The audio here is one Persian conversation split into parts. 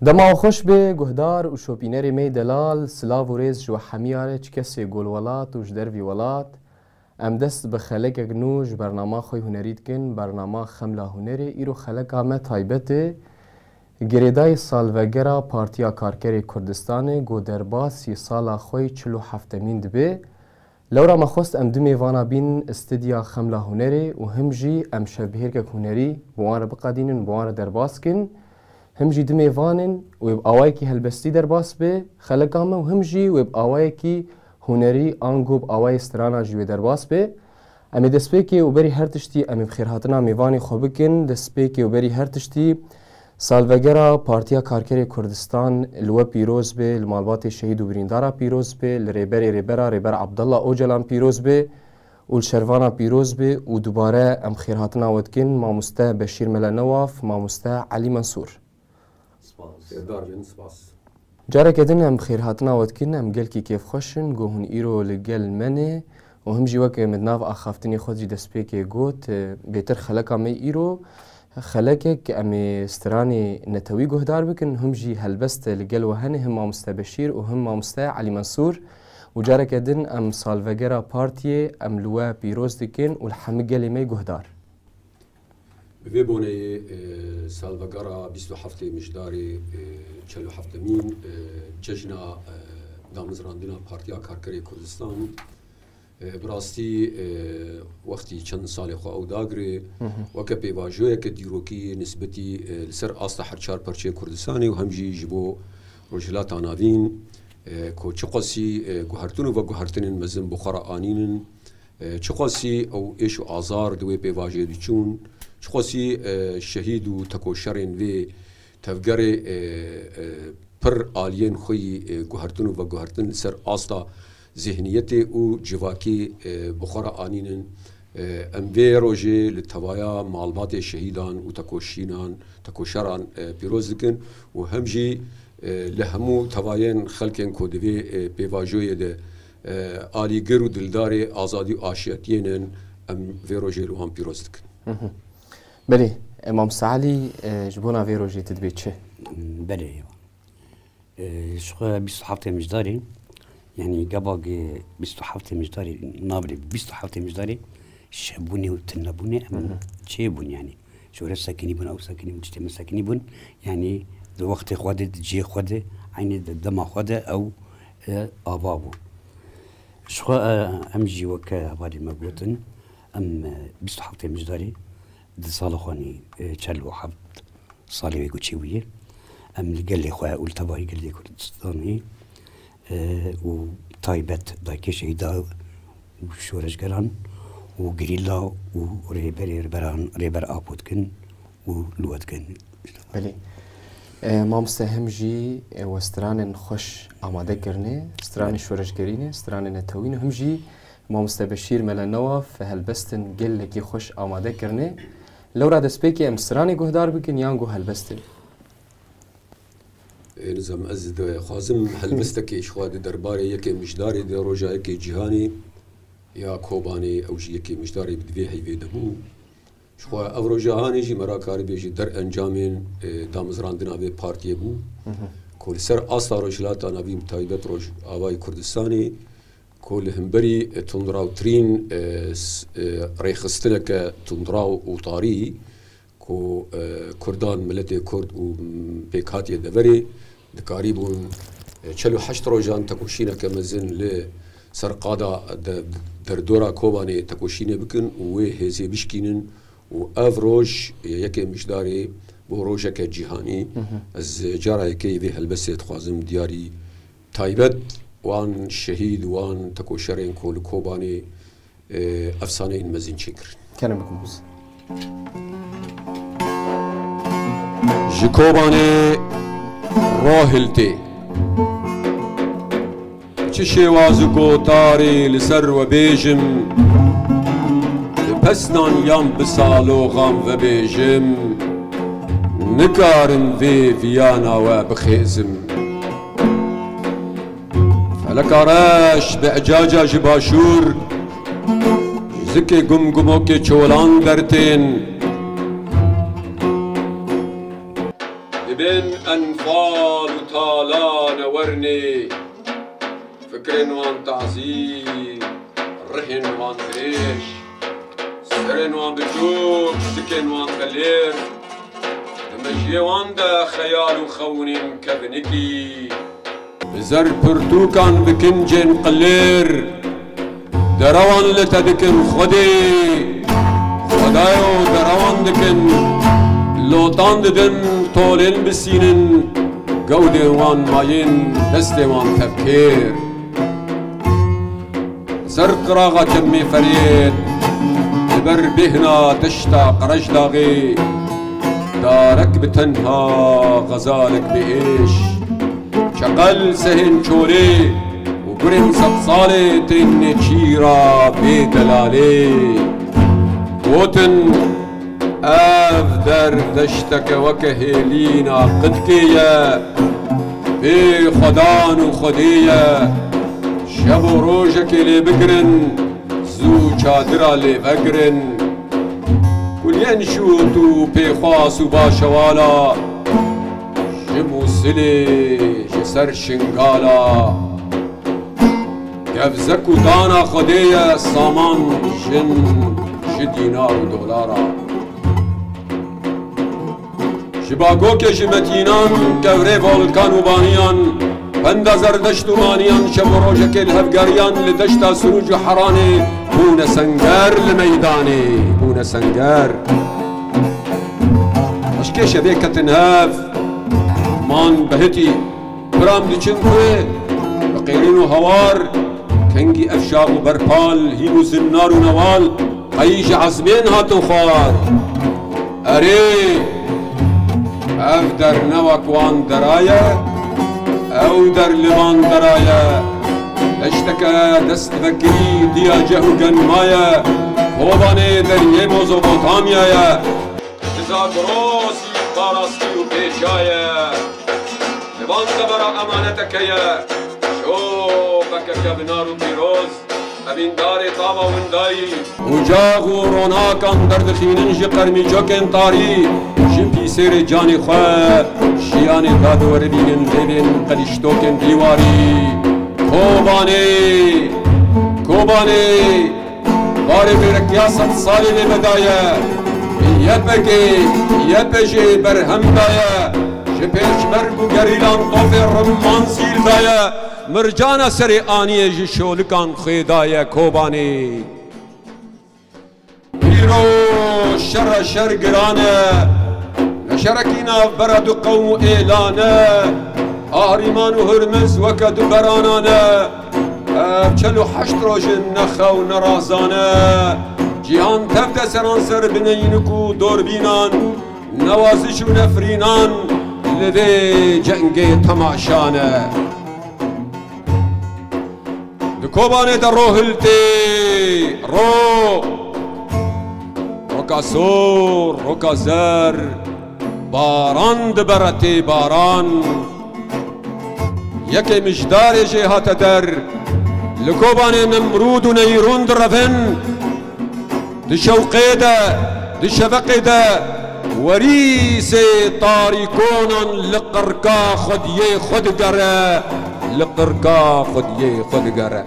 دما خوش به گهدار و شوپینری می دلال سلاو و ریز جو حمیاره چه کسی گل ولات و جدر وی ولات ام دست به خلق اگنوش برنامه خوی هنرید کن برنامه خملا هنری ایرو خلق آمه تایبته گریدای سالوگرا پارتیا کارکری کردستان گو دربا 30 سالا خوی 47 دبه لورا مخواست ام دو میوانا بین استدیا خملا هنری و همجی ام شبهیر که هنری بوان بقادینن بوان درباس کن همجی دو میوانن و آوایی که هلبستی درباس به خلق آمه و همجی و آوایی که هنری آنگوب آوای استرانا جوی درباس به امی دست به که و بری هر تشتی امی بخیر هاتنا میوانی خوب کن دست به که و بری هر تشتی سالوگرا پارتیا کارکری کردستان لوا پیروز به المالبات شهید و بریندارا پیروز به ریبر عبدالله اوجلان پیروز به و الشروانا پیروز به و دوباره ام خیر هاتنا ودکن ماموسته بشیر ملنواف ماموسته علی منصور جاره کدن ام خیر هاتنا ودکن ام گل کی کیف خوشن گوهن ایرو لگل منه و هم جی وقت مدناف آخافتنی خود جی دست که گوت بیتر خلقا می ایرو خلقه که امی استرانی نتوی گهدار بکن هم جی هلبست لگل و هنه هم ماموسته بشیر و هم ماموسته علی منصور و جاره کدن ام سالوگرا پارتیه ام لوا پیروز دکن و الحمد گلی می گهدار به بونه سالوگرا 27 مجداری 47 مین جشنا دامزراندنا پارتیا کارکری کردستان براستی وقتی چند سال خو او داگری وکه پیواژوی که دیروکی نسبتی لسر آستا هر چهار پرچه کردستانی و همجی جبو رجلات آناوین که چقاسی گوهرتون و گوهرتنین مزن بخارا آنینن چقاسی او ایش و آزار دوی پیواژوی دیچون چقاسی شهید و تکوشرین و تفگر پر آلین خوی گوهرتون و گوهرتن لسر آستا ذهنیت او جواکی بخارا آنینن ام وی روژه لتوایا معلومات شهیدان و تکوشران پیروز دکن و همجی لهمو تواین خلقین کودوی پیواجوی ده آلیگر و دلدار آزادی و آشیتینن ام وی روژه لوان پیروز دکن. بله امام سعلی جبونا وی روژه تدبی چه؟ بله شخص 27 مجداری يعني قبل 27 مجداري نابري 27 مجداري شابوني وتنبوني أم شيبون يعني شو رأس ساكني بون أو ساكني مجتمع ساكني بون يعني ذو وقت خواده جي خواده عيني دم خواده أو أبابو شو أم جي وكا هبالي مقوتن أم 27 مجداري دي صالة خواني تشالو حبت صالي ويقو تشيوية أم اللي قال لي خواه والتباهي قال لي كردستاني و تایبت دایک شهیدا و شورشگران و گریلا و ریبر آپود کن و لوت کن. بله. ما مستهم جی و استران خوش آماده کرنه، استران شورشگرینه، استران نتوین هم جی ما مستبشیر ملنواف هلبستن گل کی خوش آماده کرنه. لورا دست بکی استرانی گهدار بکن یا گو هلبستن. نظام أزد خازم هلبستك إشخواد درباري يكي مجداري دي روجا يكي جهاني يا كوباني أو جي يكي مجداري بدفيه هيفي دبو إشخواد أو روجا هاني جي مرا كاري بيجي در أنجامين دامزران دنا بي بارتي بو كل سر أصلا روجلات أنا بي متايبت روج آواي كردستاني كل همبري تندراو ترين ريخستنك تندراو وطاري كو كردان ملتي كرد و بيكاتي دوري دكاريبون 48 روجان تكوشينا كمزن ل سرقادا دردورا كوباني تكوشينا بكن و هزي بشكينن و افروج يكي مشداري بو روجا كجهاني از جارا يكي في هلبسه خوازم دياري تايبت وان شهيد وان تكوشرين كول كوباني افسانه مزين شكر كان بكم بس جكوباني راهلتي چشي وازو قوتاري لسر و بيجم لپسنان يام بسالو غام و بيجم نكارن في فيانا و بخيزم فلكارش بعجاجا جباشور زكي قمقموكي چولان درتين بين أنفال وطالان ورني فكر وان تعزير رهن وان ريش سرن وان بجوب سكن وان بلير دمجي وان دا خيال وخونين كبنكي بزر برتوكان بكنجن قلير دروان لتدكن خدي خدايو دروان دكن لوطان ددن طولين بسينن قودي وان ماين دستي وان تفكير زرق راغة جمي فريد لبر بهنا تشتاق رجلاغي دارك بتنها غزالك بإيش شقل سهن شوري وقرن صالي تن تشيرا بدلالي وطن أفدر دشتك وكهيلينا قدكية في خدان وخدية شب روجك اللي بقرن زو شادرة اللي بقرن كل ينشوتو بخاص وباشوالا شمو سلي جسر شنقالا كفزك ودانا خدية سامان دينار ودولارا شباكو كجمتينان كوري فولكان وبانيان بندا زردشت ومانيان شبروجك الهفقاريان لدشتا سروج حراني بونا سنجار لميداني بونا سنجار اشكي شبيك تنهاف مان بهتي برام دي چنكوي بقيرين وهوار كنجي افشاغ وبربال هيلو زنار ونوال ايج عزمين هاتو خوار اري افدر نوك وان درايا او در لوان درايا اشتكى دست فكري ديا جهو مايا خوباني دريه موزوبوتاميا جزا بروسي باراستي وبيشايا لوان دبرا امانتك يا شوفك كبنار وبيروز ابين داري طابا ونداي وجاغو روناكان دردخينن جقرمي جوكن طاري جنبي سير جاني خواه شياني دادو وربين لبين قدشتوكن ديواري كوباني كوباني باري بركيا 100 سالي لبدايا يبجي برهم دايا جبيش برقو قريلان طوفي رمان سيل دايا مرجانا سري آنية جشولكان خيدايا كوباني بيرو شر قرانا شركينا برد قوم إيلانا آهريمان وهرمز وكدو برانانا بچلو 8 روجن نخا ونرازانا جيهان تبدا سرانسر بنينكو دوربينان نوازش ونفرينان لذي جنگي تماشانا دكوباني در روهلتي روكاسور روكازر باران دبرتي باران يكي مجدار جهات در لكوباني نمرود ونيرون درفن دشوقيدة دشفقيدة وريسي طاريكونا لقركا خديه خد قرا لقركا خديه خد قرا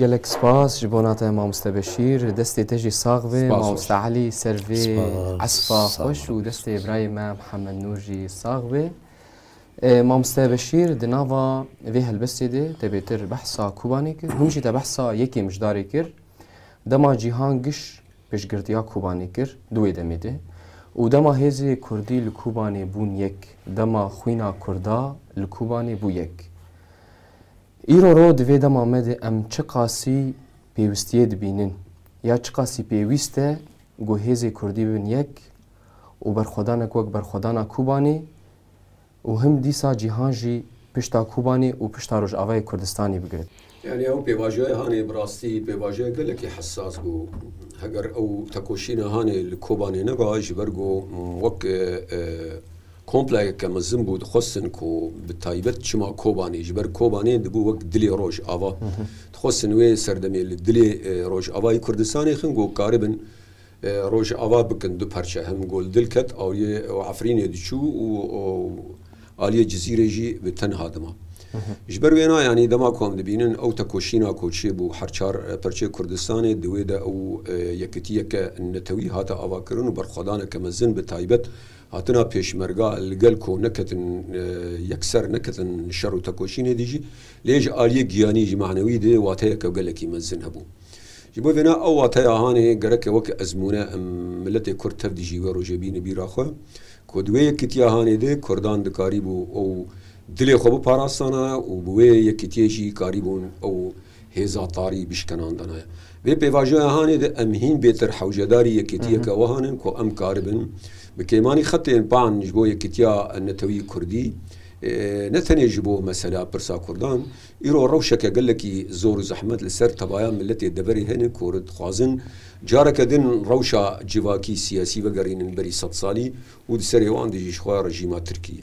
قالك سباس جبونات مامستا بشير دستي تجي صاغبه مامستا علي سيرفي عصفا خوش ودستي ابراهيم محمد نورجي صاغبه مامستا بشير دنافا في هالبسيده تبيتر بحثا كوباني كر همشي تبحثا يكي مجداري كر دما جيهان قش بشگرديا كوباني كر دوي دميده ودما هزي كردي لكوباني بون يك دما خوينا كردا لكوباني بو يك ایرو رو دوی دم آمده ام چه قاسی پیوستیه دبینن یا چه قاسی پیوسته گوهیزی کردی بین یک و برخودانک وک برخودانا کوبانی و هم دیسا جیهان جی پشتا کوبانی و پشتا روش آوای کردستانی بگرد يعني او بواجه هاني براستي بواجه قال لك حساس بو هجر او تكوشينا هاني الكوباني نبا جبرجو وك كومبلا كمزن بود خصن كو بتايبت شما كوباني جبر كوباني دبو وك دلي روج آوا خصن وي سردمي دلي روج آوای کردستانی خنگو قاربن روج آواد بکن دو پرچه هم گل دل کت آلیه عفرین دیچو و آلیه جزیره جی به تنها دما جبر وینا یعنی دما کام دبینن او تکوشینا کوچه بو هر چار پرچه کردستان دوی دا او یکتیه که نتوی هاتا آوا کرن و برخدانه که مزن به تایبت هاتنا پیشمرگا لگل کو نکتن یکسر نکتن شر و تکوشین دیجی لیج آلیه گیانی جی معنوی ده واتیا که گلکی مزن هبو جبو وینا او واتیا هانه گرک وک ازمونه ملت کرد تفدیجی و روجبین بیراخو کدوی یکتیه هانه ده کردان دکاری بو او دلی خوب پاراستانه و بوی یکتیجی کاریبون او هزا طاری بشکنان دنیا و پیواجه هانه ده امهین بهتر حوجداری یکتیه که وهانن کو ام کاربن بكيماني خطي بان جبو يكتيا النتوي كردي نتني جبو مثلا برسا كردان يرو روشك قال لك زور زحمت لسر تبايا ملتي الدبري هنا كورد خوازن جارك دين روشا جواكي سياسي وقرين بري 100 سالي ودسري وان دي شخوا رجيمات تركيا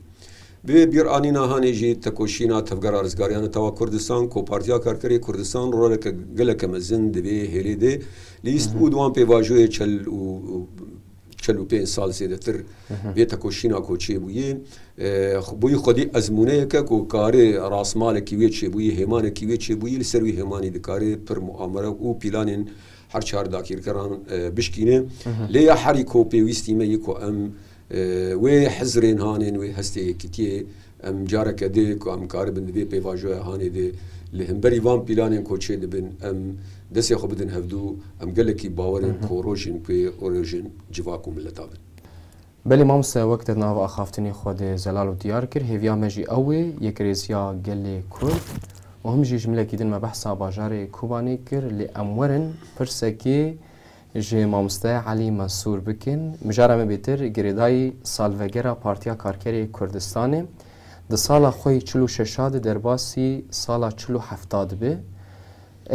بيرانينا هاني جي تكوشينا تفقر رزقاريان توا كردستان كو بارتيا كاركري كردستان رولك قال لك مزن دبي هيلي دي ليست ودوان بيواجوه چل و 45 سال زیادتر به تکوشینا کوچه بویه بوی خودی ازمونه که کو کاری راسمال کیوی چه بویه همان کیوی چه بویه لسروی همانی دکاری پر مؤامره و پیلانین هر چهار داکیر کران بشکینه لیا حری کو پیوستی می کو ام و حزرین هانین و هستی کتیه ام جاره کده کو ام کار بند به پیواجو هانی ده لهمبری وان پیلانین کوچه دبن ام دستی خوب بدن هفدو ام گلکی باورن کوروجن کوی اوريجن جواکو ملتابن بلی مامس وقت ناو اخافتنی خود زلال و دیار کر هیویا مجی اوی یک ریزیا گلی کرد و هم جی جمله کدن ما بحثا باجار کوبانی کر لی امورن پرسکی جی مامسته علی منصور بکن مجارم بیتر گریدای سالوگرا پارتیا کارکری کردستانه ده سالا خوی 46 درباسی سالا 47 به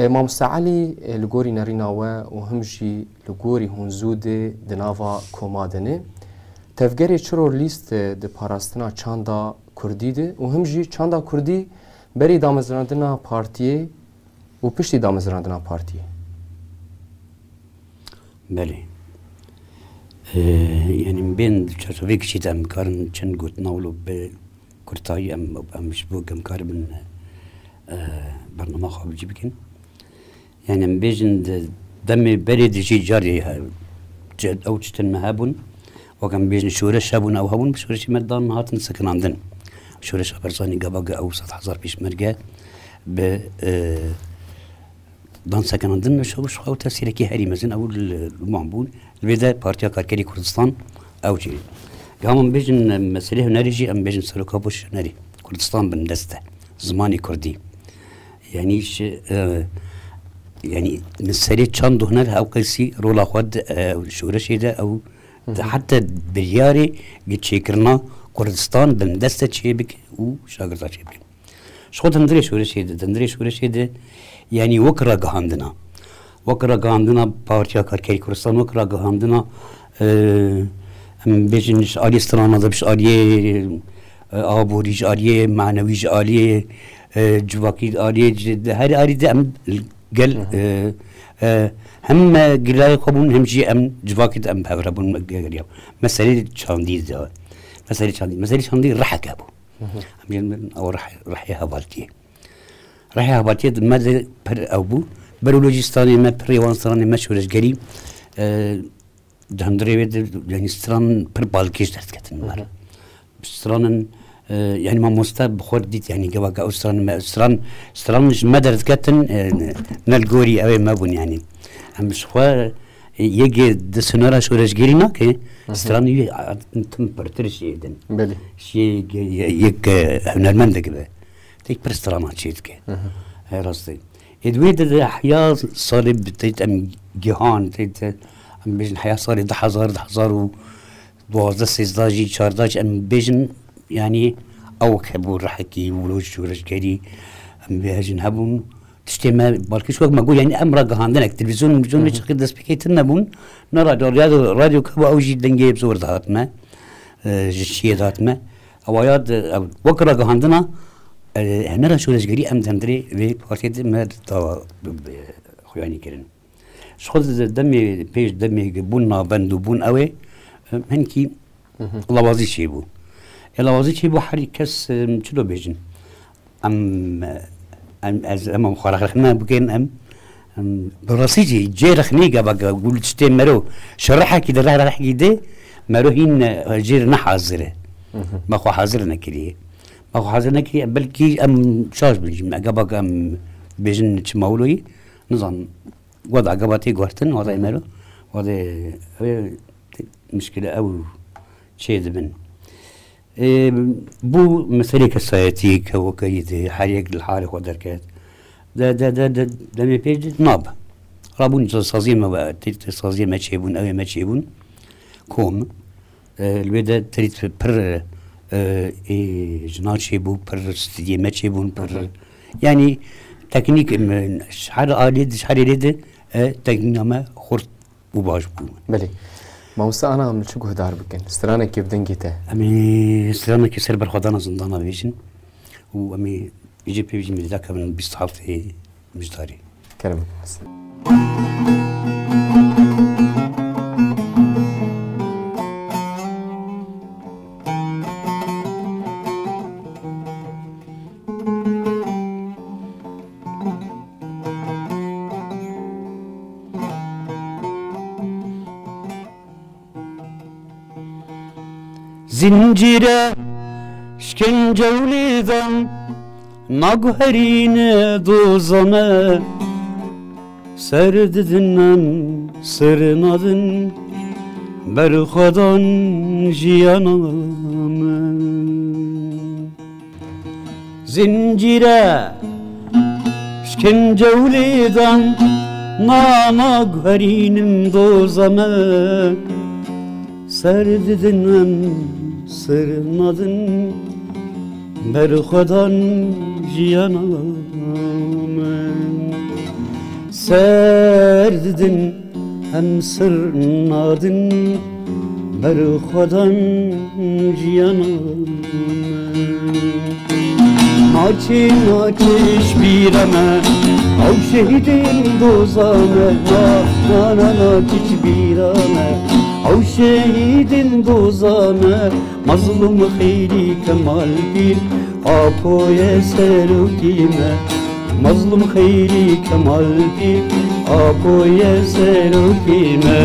مامسته علی لگوری نریناوه و همجی لگوری هنزود دناوا کومادنه تفگری چرور لیست ده پاراستنا چاندا کردی ده و همجی چاندا کردی بری دامزراندنا پارتیه و پشتی دامزراندنا پارتیه بله يعني من بين شرطوفيك شيء أم كارن شن قلت ناولو بكرتاي أم مش بوق أم كاربن برنامج خاب جيبكن يعني من بيجن دم بريد شيء جاري جد أو تشتن مهابون وكان بيجن شورش شابون أو هابون بشورش مدان هاتن سكن عندن شورش برزاني قباقة أو 100,000 بيش مرجع ب دان سكن عندنا شو خاو تأثير كي هاري مزن أو المعبود البداية بارتيا كاركري كردستان أو شيء قام بيجن مسألة نارجي أم بيجن سلوكابوش ناري كردستان بندسته زماني كردي يعني يعني مسألة شاندو هنا أو كيسي رولا خد شورش ده أو حتى برياري قد شكرنا كردستان بندسته شيبك وشاغرتا شيبك شو تندري شورش ده تندري شورش ده يعني وكرا قهاندنا بارتيا كاركري كردستان وكرا قهاندنا بيجنش آلية استرانا دبش آلية آبوريج آلية معنويج آلية جواكيد آلية هاري آلية ده أم قل هم قلاي قبون همجي أم جواكيد أم بهربون قريب مسألة شانديد ده مسألة شانديد رح كابو أو رح يهبالتيه راح هباتيت ماذا بر أبو برولوجستاني ما بريوانستاني ما شورش قريب دهندري يعني ستران بر بالكيش درت كتن مر ستران يعني ما مستب خرديت يعني جواك أو ستران مش ما درت كتن نالجوري أو ما بون يعني هم شخوا يجي دسنورا شورش قرينا كي ستران يتم برترش يدن بله شيء يك هنرمند كده تيك برسترانات شيء كه هاي راسي إدويد الحياة صارت بتيت أم جهان تيت أم بيجن حياة صارت 10,000 و 12 16 14 أم بيجن يعني أو كبور رحكي ولوج ورجالي أم بيجن هبون تشتمه بالكش وقت ما أقول يعني أمر جهاندنا التلفزيون مش كده سبيكيت النبون نرى راديو كبا أو جي دنجي بصور ذات ما جشية ذات ما أوياد وكرة جهاندنا هنا شو ليش قري أم تندري في بارتي ما توا خواني كرن خود دمی پیش دمی بون نابند و بون اوه هنکی لوازی چی بو لوازی چی بو هر کس چلو بیجن از امام خارخنا بگن براسيجي جير خنيقه بقى قول تشتي مرو شرحها كده راح كده مرو هين جير نحاضره ما خو حاضرنا كريه ما خو حاضرنا كريه بلكي شاش بلجي بقى بيجن تشمولوي نظام وضع قباتي قرتن وضع مرو وضع مشكله او شيء من بو مسألة كسايتيك وكيد حريق الحالق ودركات ده مي بيج ناب رابون تصازيم ما تصازيم ما تشيبون أو ما تشيبون كوم الودا تريد بر جنات شيبو بر استدي ما تشيبون بر يعني تكنيك شحال آليد شحال يريد تكنيك ما خرط وباش بو بلي ما وسا أنا عمل شو هدار بكن استرانا كيف دنجته أمي استرانا كسر برخدانا زندانا بيجن وأمي يجي بيجي من ذاك من بيستحفظ مجداري كلامك زنجيره شكنجه وليدان ناقهرينه دوزانه سرددنم سرنادن برخدان جیانم زنجیره شکنجه ولیدن ناقهرينم دوزانه سرددنم سرنادن برخدان جیانم سرددن هم سرنادن برخدان جیانم ناچی ناچش بیرمه او شهیدین دوزانه ناچش بیرمه او شهیدین دوزانه مظلوم خیلی کمال بیر آپوی سروکیمه مظلوم خیلی کمال بیر آپوی سروکیمه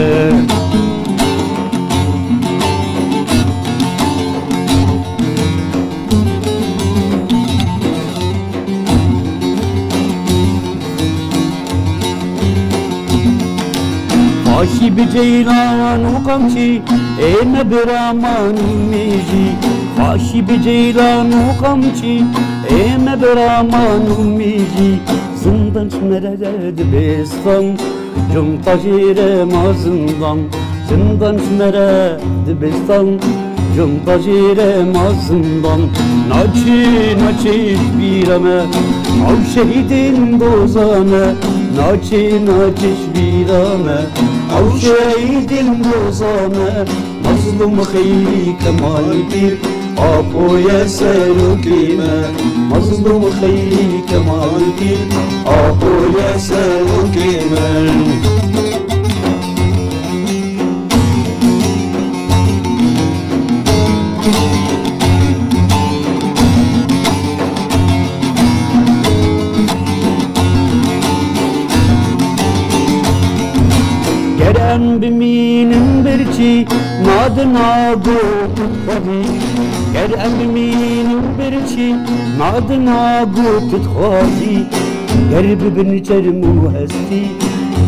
فاشي بجيلان وقمشي ايما برامان ميجي فاشي بجيلان وقمشي ايما برامان ميجي زندان شمرد بستان جم تاجير ما زندان زندان شمرد بستان جم تاجير ما زندان ناچي ناچيش بيرمه او شهيدين دوزانه ناچي ناچيش بيرمه او شهيدين دوزانه مظلوم خيري كمال بير آپوی سروکیمه مظلوم خیلی کمال بیر آپوی سروکیمه گرم بمینم برچی نادنا گو خودی گرم بمینم برچی نادنا گو تخوازی گرب بن چرمو هستی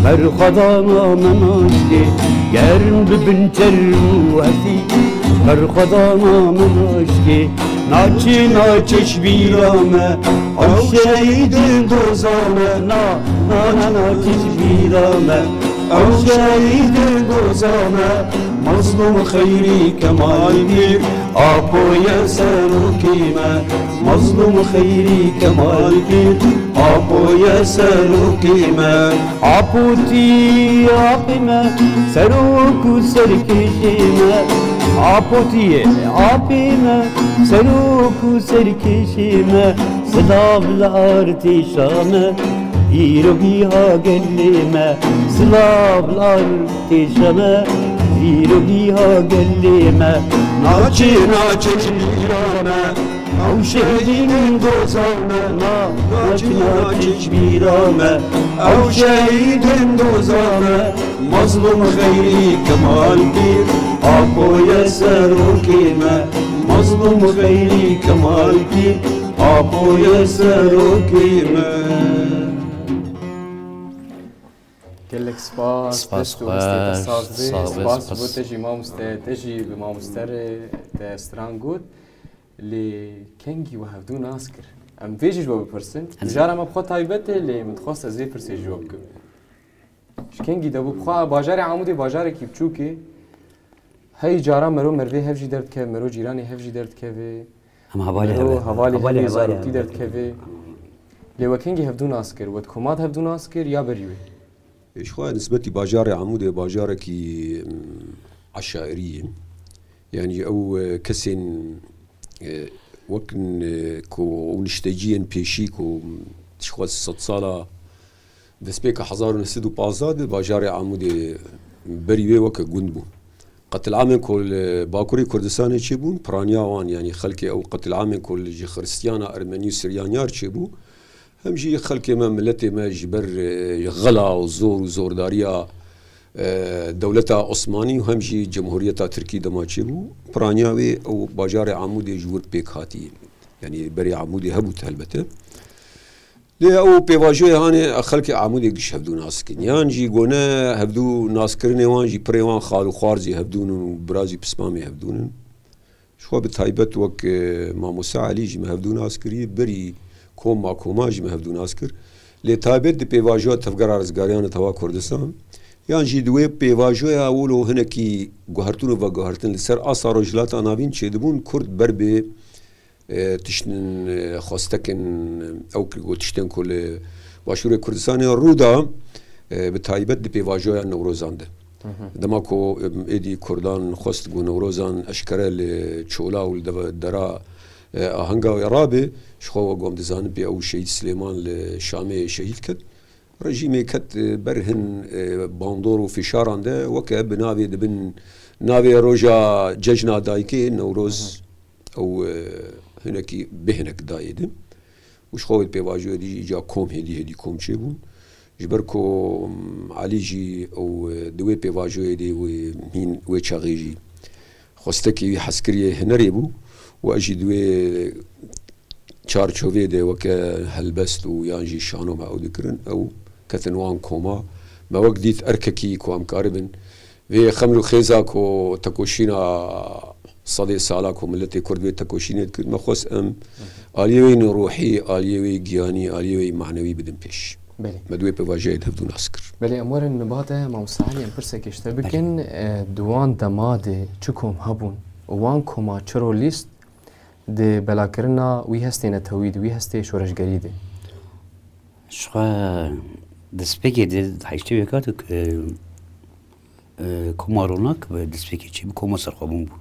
بر خدا مناشتی گرم بن چرمو هستی بر خدا مناشتی ناچی ناچش بیرامه او شهیدین دوزانه ناچش بیرامه او شهیدین دوزانه مظلوم خیری کمال بیر آپوی سروکیمه مظلوم خیری کمال بیر آپوی سروکیمه آپوتی آپیمه سروکو سرکشیمه آپوتی آپیمه سروکو سرکشیمه سلاو لارتشانه ایرو بیا گلیمه سلاف الارتشمة ويربيها قليمة ناچی ناچی جیرانه او شهیدین دوزانه ناچی ناچی بیرانه او شهیدین دوزانه مظلوم خیری کمال گیر آبوی سروکیمه مظلوم خیری کمال گیر آبوی سروکیمه كلك سباس سباس دستو خواه، سباس سباس. بو تجي تجي بمامستر سترانجود اللي كنجي وهفدو ناسكر ام فيجي جواب برسن جارة ما بخوت هايبته اللي متخصص زي برسي جواب كم كنجي دابو بخوا باجاري عمودي باجاري كي بچوكي هاي جارة مرو مروي هفجي درد كيف مرو جيراني هفجي درد كيف هم هوالي مرو هوالي هوالي زاروتي درد كيف اللي وكنجي هفدو ناسكر ودكومات هفدو ناسكر يا بريوي إخوة نسبتي باجار عمودي باجار كي عشائرية يعني أو كسن وكن كو نشتاجين بيشيكو تشخوص 6 سالة دسبيك 1915 باجار عمودي بريوي وك جندبو قتل عام كل باكوري كردستان تشيبون برانياوان يعني خلكي أو قتل عام كل جي خريستيانا أرمنيو سريانيار تشيبو هم جي خلكي ما ملتي ما جبر غلا وزور داريا دولتا عثماني وهم جي جمهورية تركي دما تشيبو برانياوي أو باجار عمودي جور بيك هاتي يعني بري عمودي هبوت هلبته ليه أو بيواجه هاني خلكي عمودي قش هبدو ناسكين يان جي قونا هبدو ناسكرني وان جي بريوان خالو خارزي هبدون وبرازي بسمامي هبدون شو بتهيبت وك ماموسا علي جي ما هبدو ناسكري بري كوما جي ما هبدو ناسكر لي تابت دي بيواجه تفقر رزقاريان توا كردستان يان جي دوي بيواجه اولو هنكي قهرتون وقهرتن لسر اثار رجلات انابين تشدبون كرد بربي تشتن خواستكن او تشتن كل باشور كردستان رودا بتايبت دي بيواجه نوروزان ده دماكو ايدي كردان خواست قو نوروزان اشكره لچولا والدرا هنگا رابي شخو قوم دزان بي او شهيد سليمان لشامي شهيد كد رجيمي كت برهن باندور وفشاران ده وكا بناوي دبن ناوي روجا ججنا دايكي نوروز او هناكي بهنك دايدم وش خوت بيواجه دي جا كوم هدي كوم شيبون جبركو علي جي او دوي بيواجه دي ومين ويتشاغيجي خوستكي حسكريه هنريبو واجي دوي تشارشوفي دي وكا هلبست ويانجي شانو ما او ذكرن او كثنوان كوما ما وقديت ارككي كو امكاربن في خمرو خيزاكو تكوشينا صدي سالاكو ملتي كردوي تكوشيني ما خوس ام اليوي روحي اليوي جياني اليوي معنوي بدن بيش مدوي بواجهد هفدو ناسكر بلي امور النباتة ما وسعاني ام برسك اشتبكن دوان دماده چكم هبون وان كوما چرو ليست دي بلاكرنا وي هستين تويد وي هستي شورش جريده شخا دسبيكي دي حيشتوي كاتك كوما روناك دسبيكي تشيب كوما سرخبون بو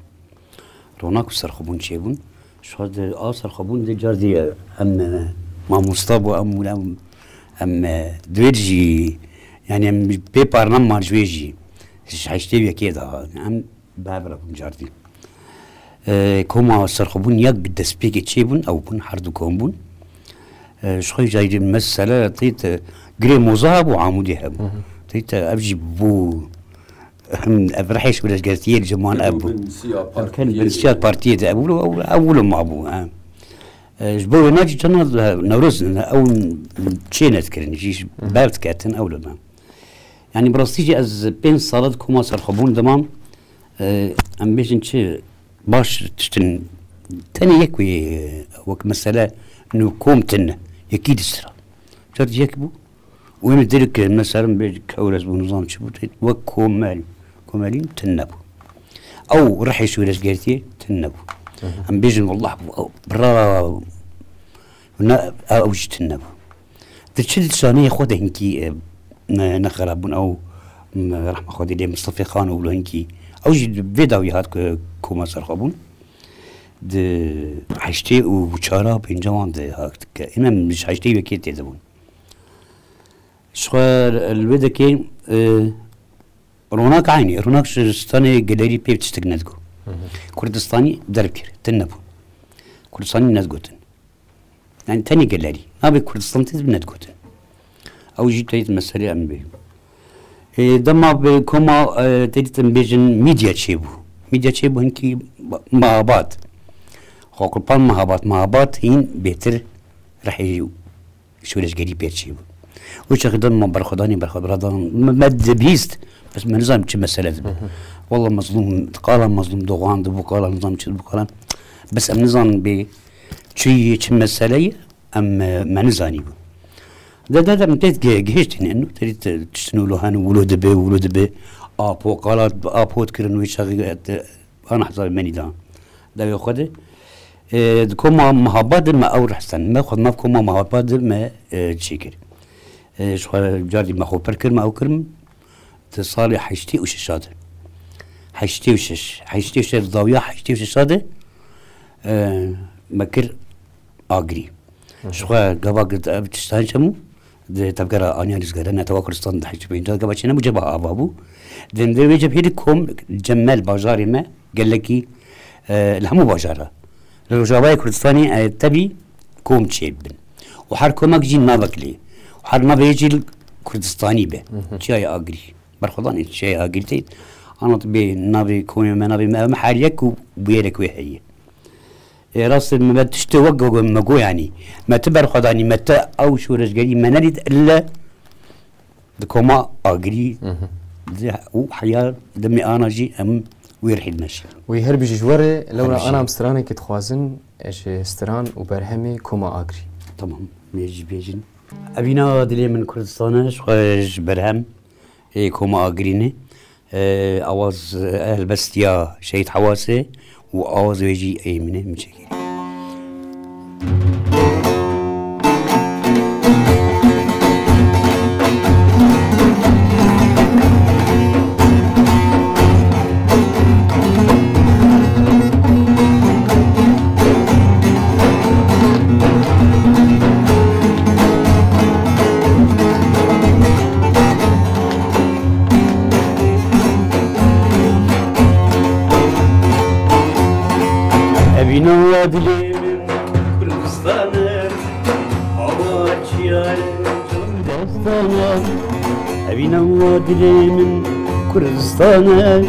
روناك وسرخبون تشيبون شخا دي سرخبون دي جاردي ام ما مصطابو ام دويجي يعني ام بيبار نمار جويجي حيشتوي كيدا ام بابركم جاردي كوما سرخبون ياك بالدسبيكي تشيبون او بون حردو كومبون شخوي جاي المسألة طيت قري مصاب وعامودي هبو طيت ابجي بو هم افرحيش ولا قالتي الجمان ابو كان بنسيات بارتيه ده اول ما ابو جبو ناجي جنا نوروز او تشينت كرن جيش بارت كاتن او ما يعني براستيجي از بين صارت كوما سرخبون دمام ام بيجن تشي باش تشتن تاني يكوي وك مسألة انه كوم تنه يكيد السرا شرط يكبو وين درك مثلا بيج كورس بنظام شبوت وك كومالين تنبو او راح يسوي لس قالتي تنبو ام بيجن والله برا اوج تنبو تشد ثانيه خذ هنكي نخربون او رحمه خذ لي مصطفى خان ولا هنكي اوج فيديو هات كوما سرخبون د حشتي وشارة بين جوان ده هاك إما مش حشتي بكيت يزبون شخوار الودكي روناك عيني روناك شستاني جاليري بيب تشتق ندقو كردستاني دربكر تنبو كردستاني ندقوتن يعني تاني جاليري ما بي كردستان تيز بندقوتن او جيب تريد مسألة ام بي دما بكما تريد تنبيجن ميديا تشيبو ميديا تشيبو هنكي مهابات خوكلبان مهابات هين بيتر راح يجيو شورش جالي بيت تشيبو وش خدام ما برخداني برخدان ما دبيست بس ما نظام شو مسألة والله مظلوم قال مظلوم دوغان دبو قال نظام شو دبو قال بس ام نظام ب شو مسألة ام ما نزاني بو ده متيت جهشتني انه تريد تشتنو له هانو ولود به ابو قالت ابو تكرن ويشغل انا حصل مني ده ياخذه كما مهابات ما اورح سن ما خذ ما كما مهابات ما تشيكر شو جاري ما هو بركر ما او كرم تصالي حشتي وششاد حشتي وشش الضاويه حشتي وششاد مكر اجري شو قبا بتشتان شمو تبقى اني رزقنا توكل ستاند حج بين قبا شنو مجبا ابابو دين دي وجب هيدكم جمال بازاري ما قال لك الهمو بازاره الرجاوي كردستاني تبي كوم تشيبن وحركمك جي نابكلي وحر ما بيجي الكردستاني به شيء اجري برخضاني شيء اجري انا تبي نبي كوني ما نبي ما حريك وبيرك وهي راس ما تشتوق مقو يعني ما تبر خداني متى او شو رجالي ما نريد الا دكما اجري وحياه دمي انا جي ام ويرحيد ماشي ويهرب جواري لو انا مستراني كتخوازن ايش استران وبرهمي كوما اجري تمام بيجن ابينا دلي من كردستان شوش برهم كوما اجريني اواز اهل بستيا شهيد حواسي واواز ويجي ايمنه مشكل دلي من كردستان حواجيال جمدستان أبينا دلي من كردستان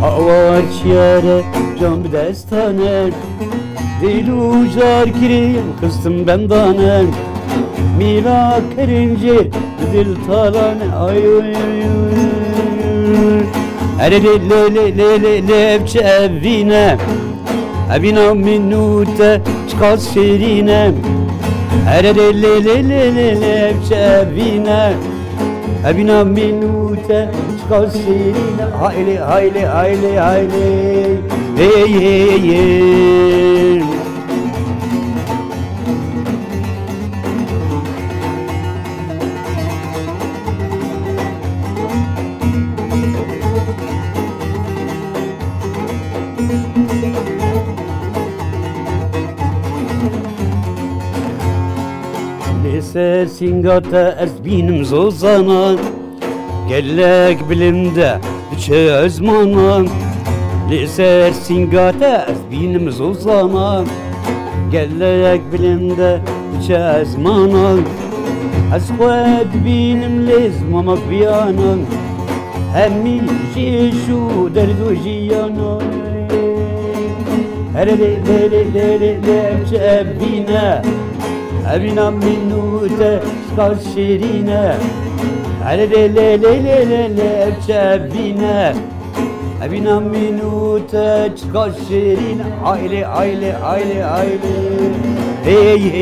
حواجيال جمدستان دلو جار كريم قسم بندان ميلا كرنجي دل طالان أيوي أريد لي بشأبينا أبينا منوتا شقاص شيرينا أريد لي بشأبينا أبينا منوتا شقاص شيرينا هايلي هي سينغاتا أزبينم زوزانا قالك بلمدا بشي عزمانا لسر سينغاتا أزبينم زوزانا قالك بلمدا بشي عزمانا أسواد بينم لزمامك بيانا همي جيشو دردو جيانا هرلي بشي أبينا أبينا منوتا شقاص شيرينا على لي بشابينا أبينا منوتا شقاص شيرينا عايلي هي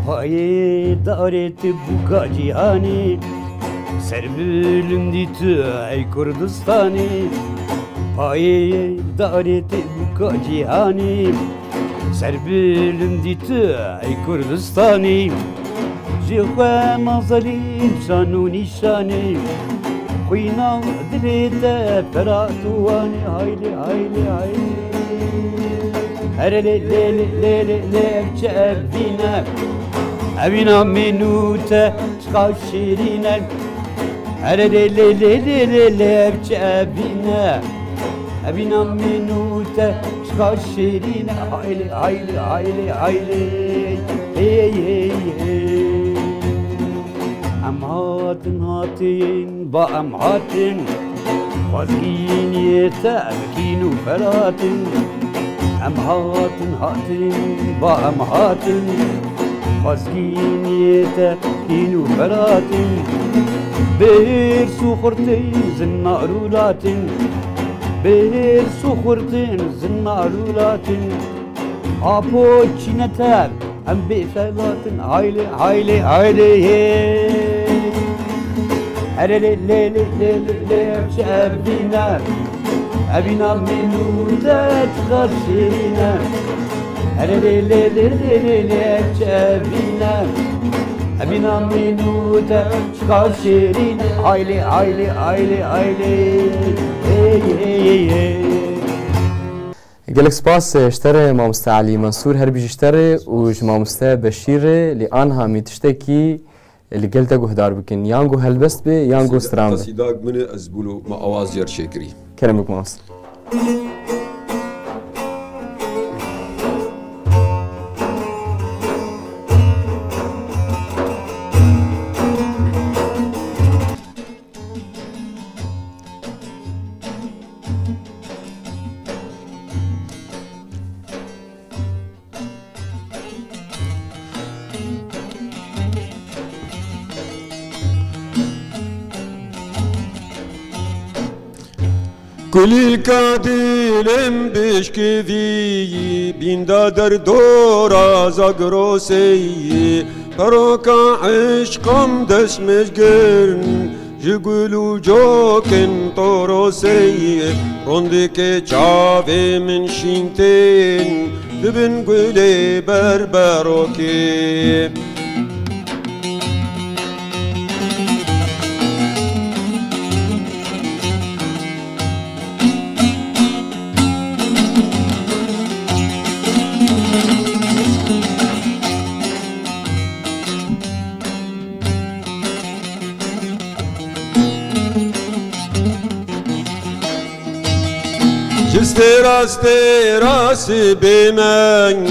Paye daret buka cihani Serbülündi tü ey Kurdistani Paye daret buka cihani سربیلم دیت ای کردستانی جیخواه مازالیم شان و نیشانی خوینا دلیت فراتوانی هایلی هایلی هایلی هر لی لی لی لی لی چه ابینه ابینا منوت چقا شیرینه هر لی لی لی لی لی لی چه ابینه ابینا منوت چقا شیرینه هایلی هایلی هایلی هایلی هی هی هی ام هاتن هاتین با ام هاتن خازگین یتا بکین و فراتن ام هاتن هاتن با ام هاتن خازگین یتا بکین و فراتن بیر سو خورتین زنارولاتن بیر سو خورتین زنارولاتن آپو چینتر ام بفلاتن هایلی هایلی هایلی هر لی لی لی لی لی شابینا ابینا منوتت غشینا هر لی لی لی لی لی شابینا ابینا منوتت غشینا هایلی هایلی هایلی هایلی قالك سباس اشترى مامستا علي منصور هربي اشترى وج مامستا بشير لانها متشتكي اللي قلت هدار بكن يانجو هلبست بي يانجو سترام تصيداق من ازبولو ما اواز ير شكري كلامك مامس كل الكادلم بشكذي بيندا دردورا زقروسي فروكا عشقم دسمش قرن جقلو جوكن طوروسي روندك شافي من شينتين دبن قولي بربروكي استراس بمن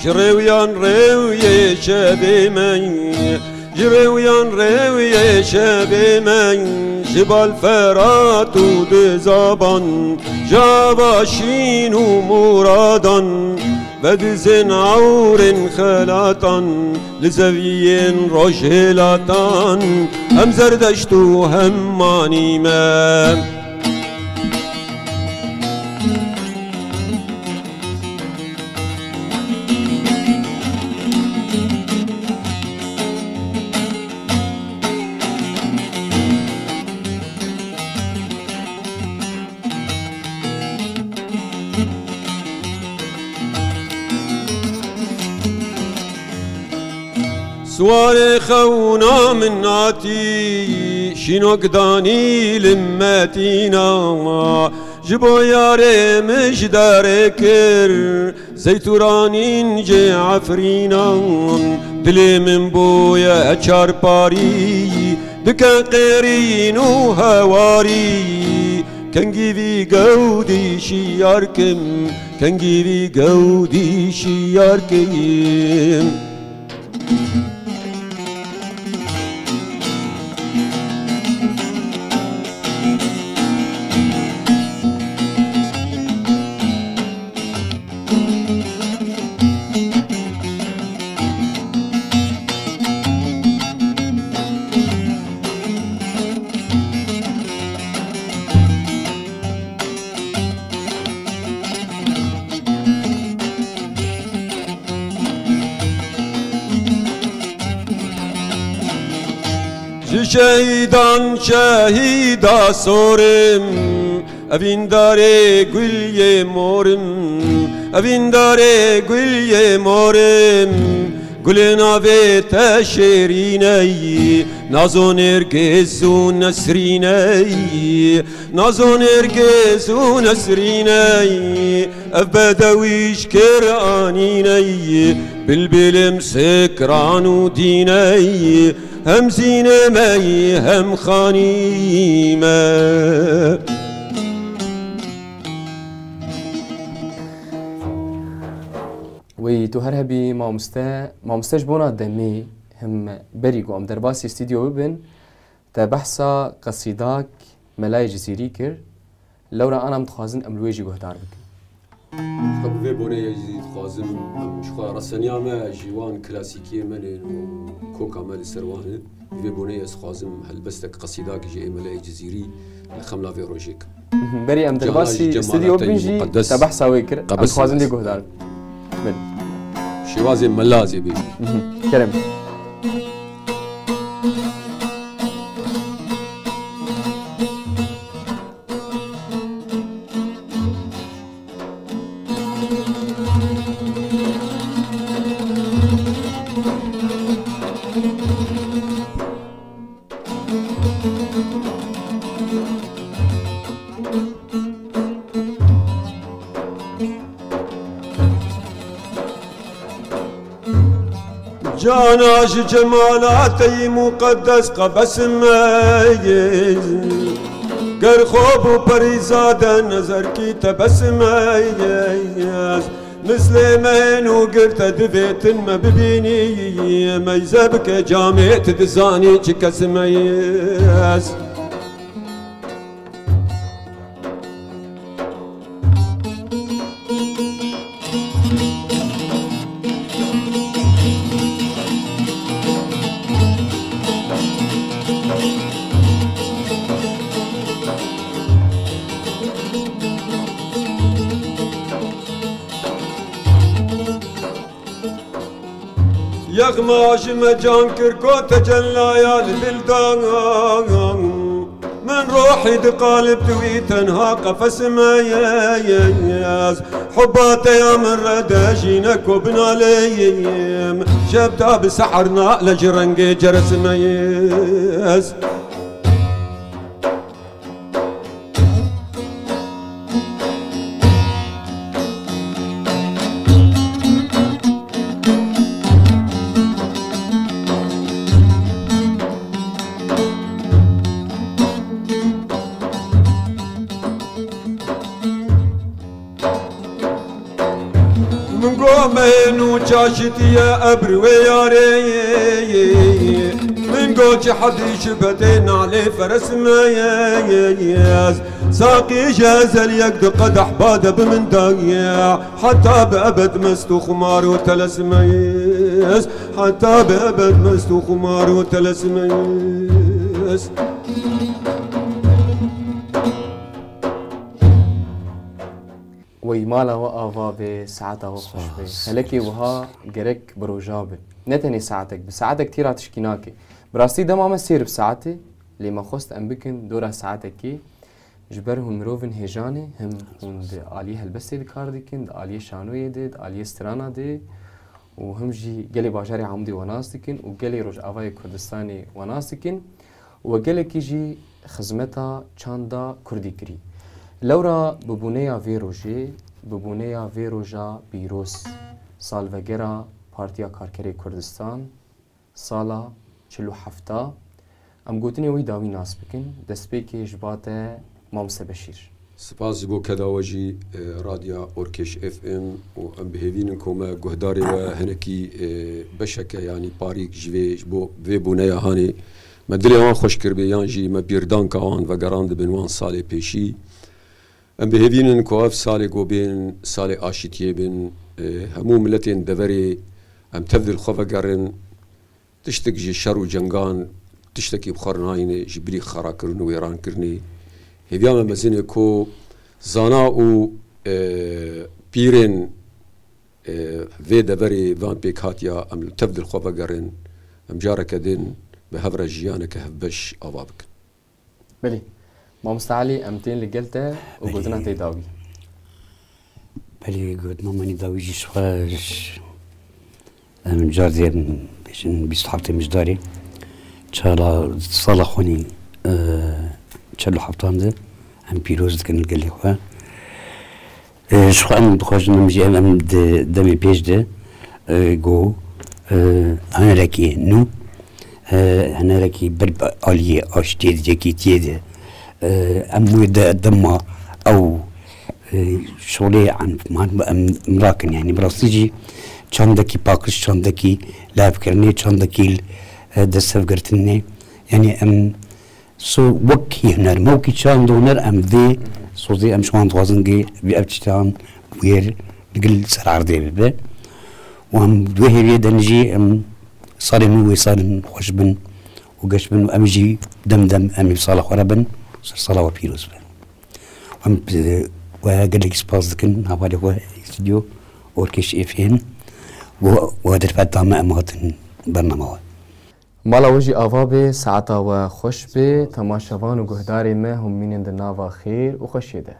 جرويان روي شبمن جرويان روي شبمن جبال فرات ودزابان جاباشين ومرادان بدزن عور خلاتان لزوين رجلاتان هم زردشتو هم مانيمان سوار خونا من ناتي شنو قداني لماتينا جبو ياري مش داركر زيتورانين جي عفرينا دلي من بويا اتشار باري دكا قيرين وهواري كنجي في قودي شياركم كنجي في قودي شياركم شهیدان شهیدا سورم اوین داره گلیه مورم اوین داره گلیه مورم گل ناوی تشرینی نازو نرگز و نسرینی نازو نرگز و نسرینی ابدویش کرانینی بلبلم سکران و دینی هم زینمی هم خانیمه وی تو هر هبی مامستاش بونا دمی هم بريقو ام درباسي استديو ببن تا بحثا قصيداك ملاي جزيري كر لورا انا متخازن ام لويجي قهدار بك خب في بوني يزيد خازم شخوا رسنيا ما جيوان كلاسيكي من وكوكا مال سروان في بوني يز خازم هلبستك قصيداك جي ملاي جزيري خملا في روجيك بري ام درباسي استديو بنجي تا بحثا ويكر ام خازن دي قهدار بن شوازي ملازي بي كرم جاناش جمالاتي مقدس قبس ميز گر خوب و پریزاد نظر کی تبسم ميز مثل من و قرت دفيت ما ببيني ميزبك جامعت دزاني چكس ميز يغماش مجان كركو تجلى يا البلدان من روحي دقالب توي تنها قفس مياز حباتي يا من رداجينك وبنا ليم شبتا بسحرنا لجرنقي جرس مياز منو جاشتي يا أبري وياري من قوش حد يشبتين عليه فرس مياز ساقي جازل يقد قدح باد بمن دايع حتى بأبد مستو خمار وتلس مياز حتى بأبد مستو خمار وتلس مياز وی مالا و آوا به ساعتا و خوش به خلکی وها گرک بروجابه نتنی ساعتك بساعتك كثير تشكيناكي براستي دمامه سير بساعتي لما خست ام بكن دورا ساعتك كي جبرهم مروفن هجاني هم هند آليه هلبسي دكار ديكن آليه شانوية دي آليه سترانا دي وهم جي قلي باجاري عمدي وناس ديكن وقلي روج آواي كردستاني وناس ديكن وقلي كي جي خزمتا چاندا كردي كري لورا ببونيا فيروجي ببونيا فيروجا بيروس سالفجرا بارتيا كاركري كردستان سالا 47 ام گوتني وي داوي ناس بكن دسبيكي جباته مامس بشير سپاس بو كداوجي راديو اوركش اف ام و ام بهيفين كوما گهداري و هنكي بشكه يعني باريك جوي بو في بونيا هاني مدلي وان خوش كربي يانجي ما بيردان كوان و گراند بنوان سال پیشی ام بهيفين كواف سالي گوبين سالي آشتيه بن همو ملتين دوري ام تبذل خوفا قرن تشتك جي شر و جنگان تشتكي بخرناين جبري خرا كرن ويران كرني هيبياما مزينه كو زانا و بيرن في دوري فان بيك هاتيا ام تبذل خوفا قرن ام جارك دين به هفر جیانه که هفبش آوا بکن. بلی ما مستعلی امتين لقلته وقلتنا تيداوي بلی قلت ماماني داوي جي شواش من جاردي بيشن بيستحبتي مجداري شالا صالة خوني شالو حبطان ده هم بيروز دكن القلي خواه شو ام بخواج نمجي ام دمي بيش ده جو انا راكي نو انا راكي برب آلية اشتيد جاكي تيده ام ويدا دما او شغلي عن مراكن يعني براسيجي چاندكي باكش چاندكي لعب كرني چاندكي دستف قرتني يعني ام سو وكي هنر موكي چاند هنر ام ذي صوتي ام شوان توازنجي بأبتشتان وير نقل سرعر دي ببه وهم دوهي بيدنجي ام صارم ويصارم خوشبن وقشبن وامجي دمدم امي بصالة خربن صلاة وبيروز بن وهم وقال لك سباس ذكن هوالي هو استديو اوركيش افين وهدر فات دامة امهاتن برنامه مالا وجي آوابي ساعتا وخوش بي تماشاوان وقهداري ما هم مين دناوا خير وخشيده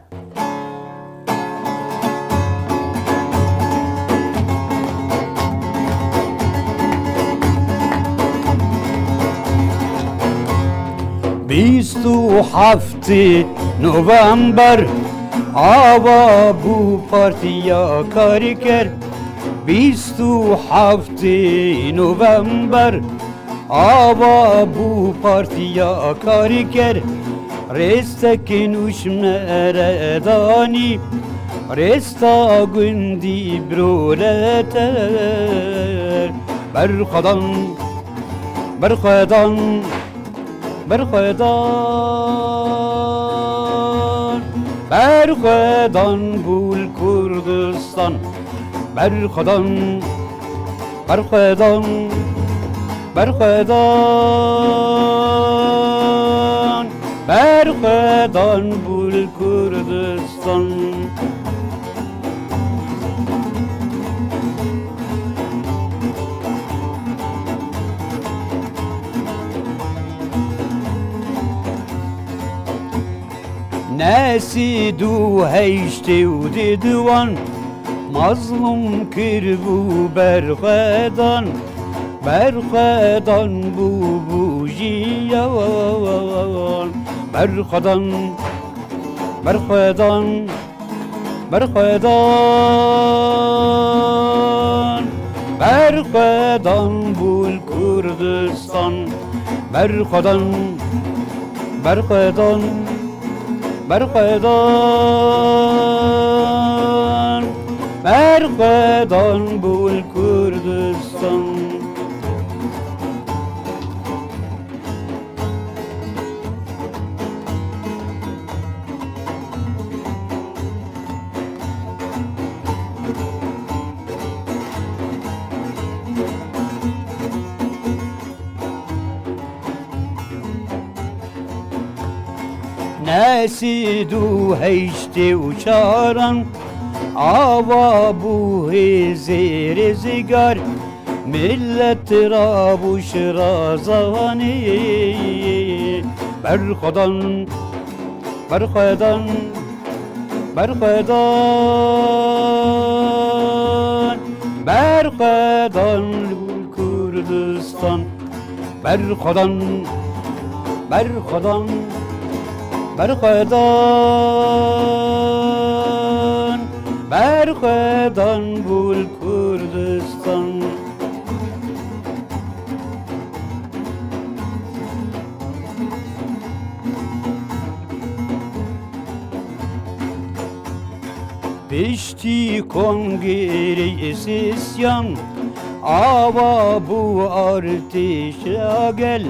بیستو هفته نوامبر آوا بو پارتیا کاری کرد بیستو هفته نوامبر آوا بو پارتیا کاری کرد رستکنوش مردانی رستا گندی برولتر برخدان برخدان برخدان برخدان بول کردستان برخدان برخدان برخدان برخدان بول کردستان ناسی دو هیشتی و دیدوان مظلوم کربو برخدان برخدان بو بوجیان برخدان برخدان برخدان برخدان بول کردستان برخدان برخدان برخدان برخدان بول کردستان ناسی دو هیشتی و چاران آوا بوه زیر زگر ملت را بوش رازانی برخدان برخدان برخدان برخدان کردستان برخدان برخدان برخدان برخدان بول کردستان پشتی کنگره سیسیان آوا بو ارتش راگل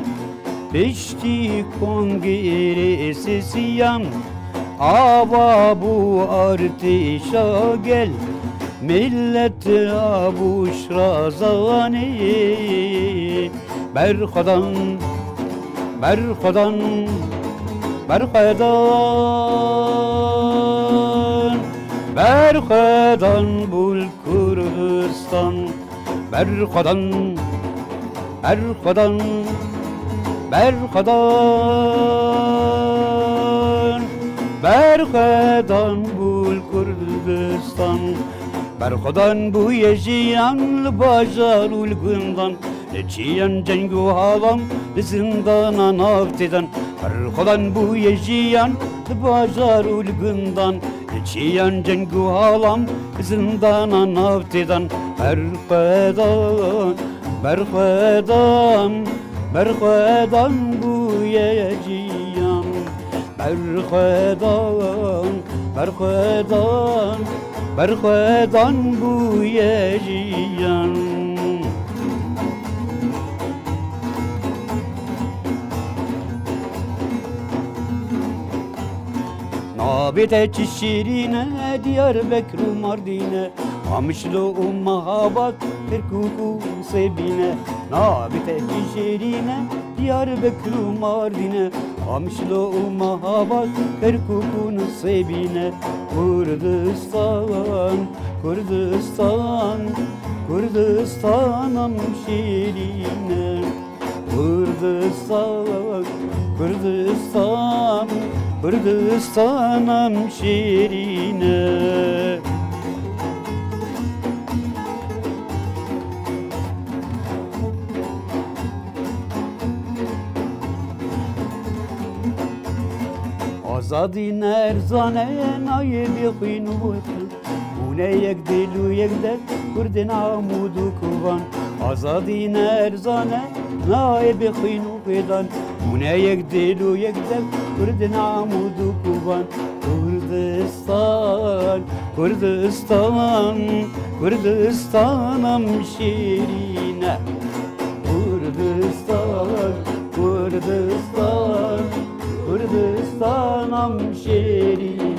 پشتی کنگره سیسیان آوا بو ارتش راگل ملت آبوش رازانی برخدان برخدان برخدان برخدان بول کردستان برخدان برخدان برخدان برخدان بول کردستان برخدان بوی جیان لباجار و لگندان لچیان جنگ و حالان لزندانا نافتدان برخدان بوی جیان لباجار و لگندان لچیان جنگ و حالان لزندانا نافتدان برخدان برخدان برخدان بوی جیان برخدان برخدان برخدان بوی جیان نابته چی شیرینه دیاربکر و ماردینه Amışlı ummahabat Kirkuku sebine Nabite ki şerine Diyarbakır Mardin'e Amışlı ummahabat Kirkukun sebine Kurdistan Kurdistan Kurdistan'ım şerine Kurdistan Kurdistan Kurdistan'ım şerine Azadi nerzane naye biqinu Une yek dilu yek de Kurdin amudu kuvan Azadi nerzane naye biqinu fidan Une yek dilu yek de Kurdin amudu kuvan Kurdistan Kurdistan Kurdistan'ım şirine Kurdistan Kurdistan Kurdistan'ım şerine